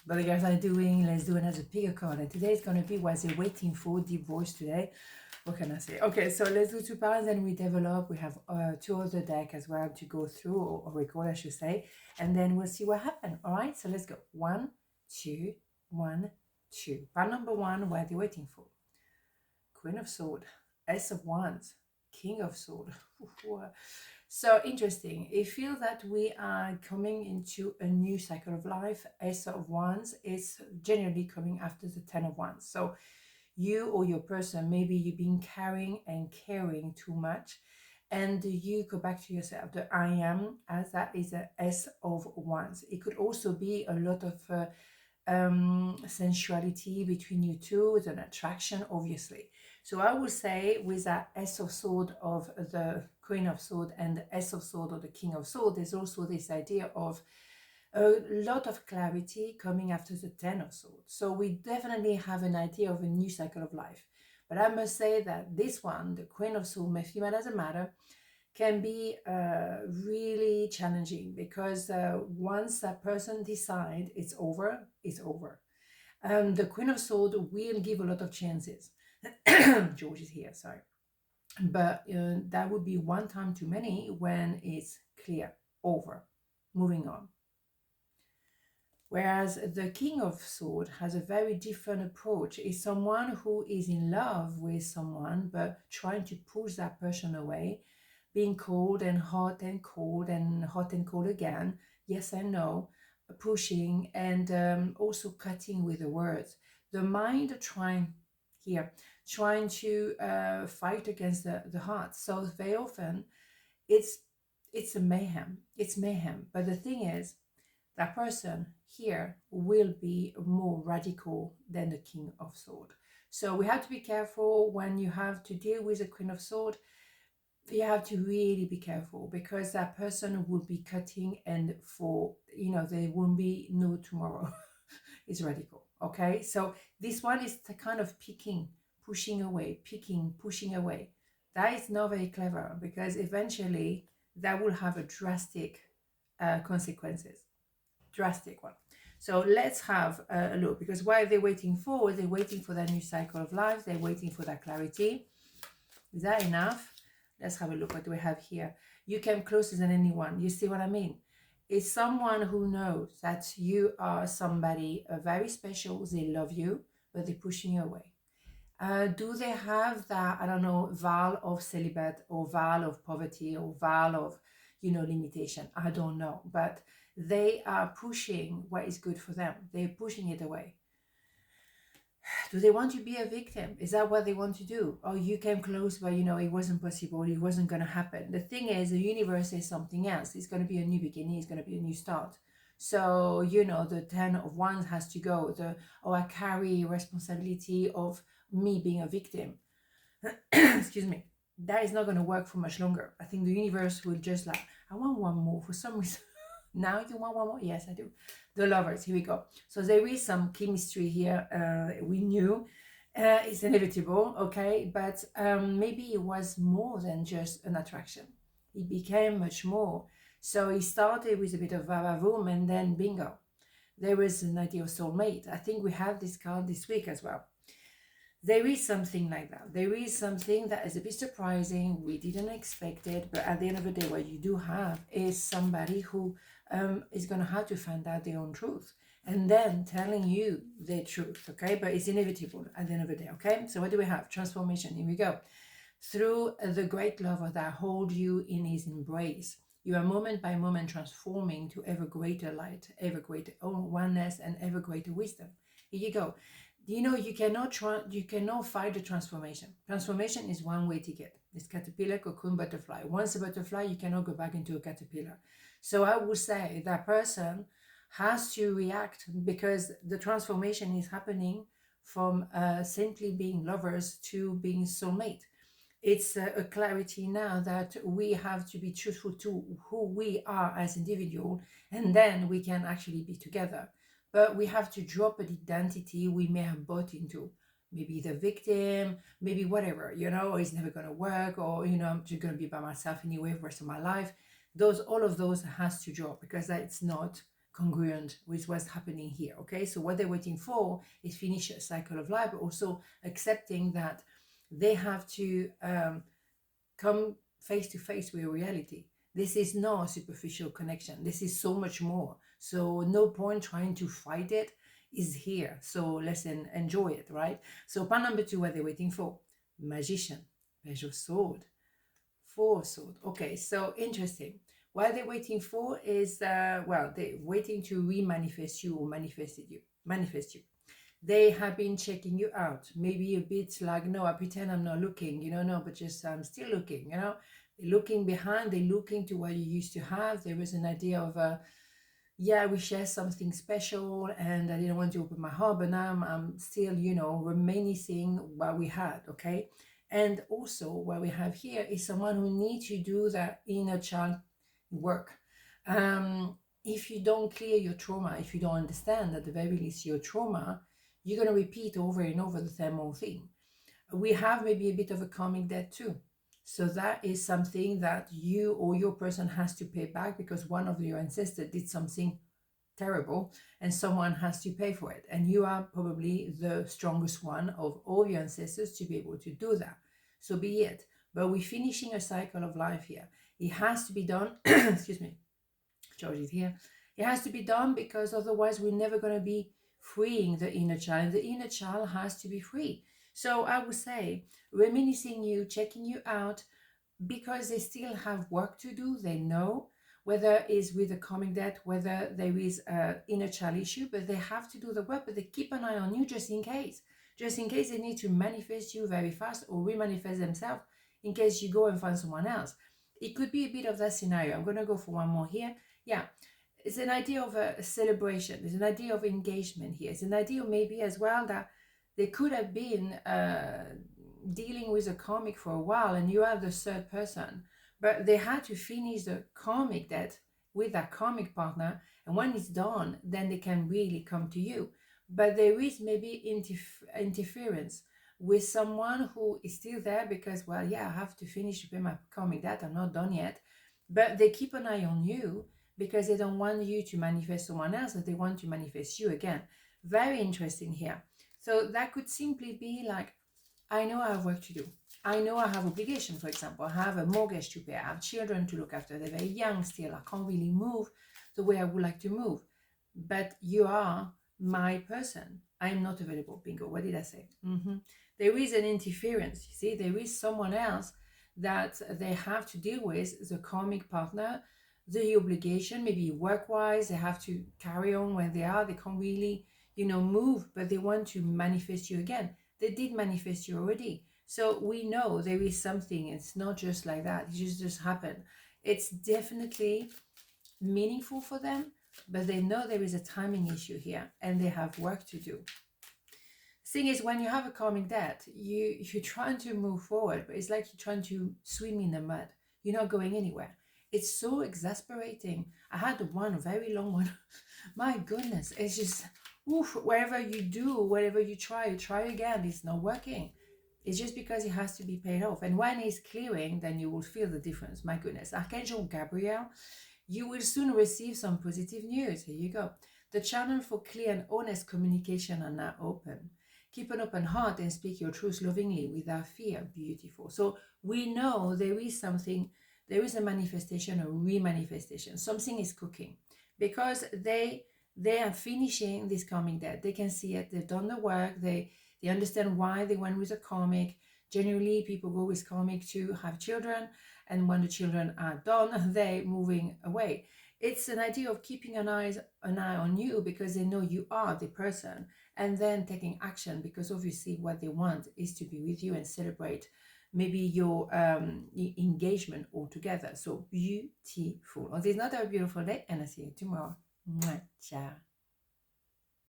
But the guys are doing, let's do another pick a card. And today is going to be what they're waiting for, divorce today. What can I say? Okay, so let's do 2 piles and we develop. We have 2 other deck as well to go through, or record, I should say. And then we'll see what happened. All right, so let's go. 1, 2, 1, 2. Pile number 1, what are they waiting for? Queen of Swords, Ace of Wands, King of Swords. So interesting. It feels that we are coming into a new cycle of life. Ace of Wands is generally coming after the 10 of Wands. So you or your person, maybe you've been carrying and caring too much, and you go back to yourself. The I am, as that is an S of Wands. It could also be a lot of sensuality between you two, with an attraction, obviously. So I would say with that S of Sword of the Queen of Sword and the S of Sword of the King of Sword, there's also this idea of a lot of clarity coming after the 10 of Swords. So we definitely have an idea of a new cycle of life. But I must say that this one, the Queen of Swords, may female doesn't matter, can be really challenging, because once that person decides it's over, it's over. The Queen of Swords will give a lot of chances. George is here, sorry. But that would be one time too many when it's clear, over, moving on. Whereas the King of Swords has a very different approach. It's someone who is in love with someone, but trying to push that person away, being cold and hot and cold and hot and cold again, yes and no, pushing, and also cutting with the words. The mind trying to fight against the heart. So very often it's a mayhem. It's mayhem. But the thing is, that person here will be more radical than the King of Swords. So we have to be careful when you have to deal with the Queen of Swords. You have to really be careful, because that person will be cutting, and for, there won't be no tomorrow. It's radical. Okay, so this one is the kind of picking, pushing away, picking, pushing away. That is not very clever, because eventually that will have a drastic consequences. Drastic one. So let's have a look, because what are they waiting for? They're waiting for that new cycle of life. They're waiting for that clarity. Is that enough? Let's have a look. What do we have here? You came closer than anyone. You see what I mean? It's someone who knows that you are somebody very special. They love you, but they're pushing you away. Do they have that, I don't know, vow of celibate, or vow of poverty, or vow of, limitation? I don't know. But they are pushing what is good for them. They're pushing it away. Do they want to be a victim? Is that what they want to do? Oh, you came close, but it wasn't possible. It wasn't going to happen. The thing is, the universe is something else. It's going to be a new beginning. It's going to be a new start. So, the 10 of Wands has to go. I carry responsibility of me being a victim. Excuse me. That is not going to work for much longer. I think the universe will just I want one more for some reason. Now you want one more? Yes, I do. The Lovers, here we go. So there is some chemistry here. We knew it's inevitable, okay? But maybe it was more than just an attraction. It became much more. So it started with a bit of va-va-voom, and then bingo. There was an idea of soulmate. I think we have this card this week as well. There is something like that. There is something that is a bit surprising. We didn't expect it. But at the end of the day, what you do have is somebody who is going to have to find out their own truth, and then telling you their truth, okay? But it's inevitable at the end of the day, okay? So what do we have? Transformation. Here we go. Through the great lover that holds you in his embrace, you are moment by moment transforming to ever greater light, ever greater oneness, and ever greater wisdom. Here you go. You cannot fight the transformation. Transformation is one way ticket. It's caterpillar, cocoon, butterfly. Once a butterfly, you cannot go back into a caterpillar. So I would say that person has to react, because the transformation is happening from simply being lovers to being soulmate. It's a clarity now that we have to be truthful to who we are as individuals, and then we can actually be together. But we have to drop an identity we may have bought into. Maybe the victim, maybe whatever, it's never going to work, or, I'm just going to be by myself anyway for the rest of my life. All of those has to drop, because that's not congruent with what's happening here. Okay, so what they're waiting for is finish a cycle of life, but also accepting that they have to come face to face with reality. This is not a superficial connection. This is so much more. So no point trying to fight it. Is here. So let's enjoy it, right? So part number 2, what they're waiting for. Magician, Page of Sword, 4 of Sword. Okay, so interesting. What they're waiting for is, well, they're waiting to re-manifest you or manifest you. They have been checking you out. Maybe a bit like, no, I pretend I'm not looking, no, but just I'm still looking, They're looking behind, they're looking to what you used to have. There was an idea of, yeah, we share something special and I didn't want to open my heart, but now I'm still, reminiscing what we had, okay? And also what we have here is someone who needs to do that inner child work. If you don't clear your trauma, if you don't understand at the very least your trauma, you're going to repeat over and over the same old thing. We have maybe a bit of a karmic debt too. So that is something that you or your person has to pay back because one of your ancestors did something terrible and someone has to pay for it. And you are probably the strongest one of all your ancestors to be able to do that. So be it. But we're finishing a cycle of life here. It has to be done. Excuse me. George is here. It has to be done because otherwise we're never going to be freeing the inner child. The inner child has to be free. So I would say reminiscing you, checking you out, because they still have work to do. They know whether it's with a karmic debt, whether there is an inner child issue, but they have to do the work, but they keep an eye on you just in case they need to manifest you very fast or re-manifest themselves in case you go and find someone else. It could be a bit of that scenario. I'm going to go for one more here. Yeah, it's an idea of a celebration. There's an idea of engagement here. It's an idea maybe as well that they could have been dealing with a karmic for a while and you are the third person, but they had to finish the karmic debt with that karmic partner, and when it's done, then they can really come to you. But there is maybe interference with someone who is still there because, well, yeah, I have to finish with my karmic debt, I'm not done yet, but they keep an eye on you because they don't want you to manifest someone else, but they want to manifest you again. Very interesting here. So that could simply be like, I know I have work to do. I know I have obligation, for example. I have a mortgage to pay. I have children to look after. They're very young still. I can't really move the way I would like to move. But you are my person. I am not available. Bingo. What did I say? There is an interference. You see, there is someone else that they have to deal with, the karmic partner, the obligation, maybe work-wise. They have to carry on where they are. They can't really, move, but they want to manifest you again. They did manifest you already. So we know there is something. It's not just like that. It just happened. It's definitely meaningful for them, but they know there is a timing issue here and they have work to do. Thing is, when you have a karmic debt, you're trying to move forward, but it's like you're trying to swim in the mud. You're not going anywhere. It's so exasperating. I had one, a very long one. My goodness, it's just, oof, wherever you do, whatever you try again, it's not working. It's just because it has to be paid off. And when it's clearing, then you will feel the difference. My goodness. Archangel Gabriel, you will soon receive some positive news. Here you go. The channel for clear and honest communication are now open. Keep an open heart and speak your truth lovingly without fear. Beautiful. So we know there is something, there is a manifestation, a re-manifestation. Something is cooking because they are finishing this karmic debt. They can see it. They've done the work. They understand why they went with a karmic. Generally, people go with karmic to have children, and when the children are done, they're moving away. It's an idea of keeping an eye on you because they know you are the person, and then taking action because obviously what they want is to be with you and celebrate maybe your engagement altogether. So beautiful. On this another beautiful day, and I'll see you tomorrow. Ciao.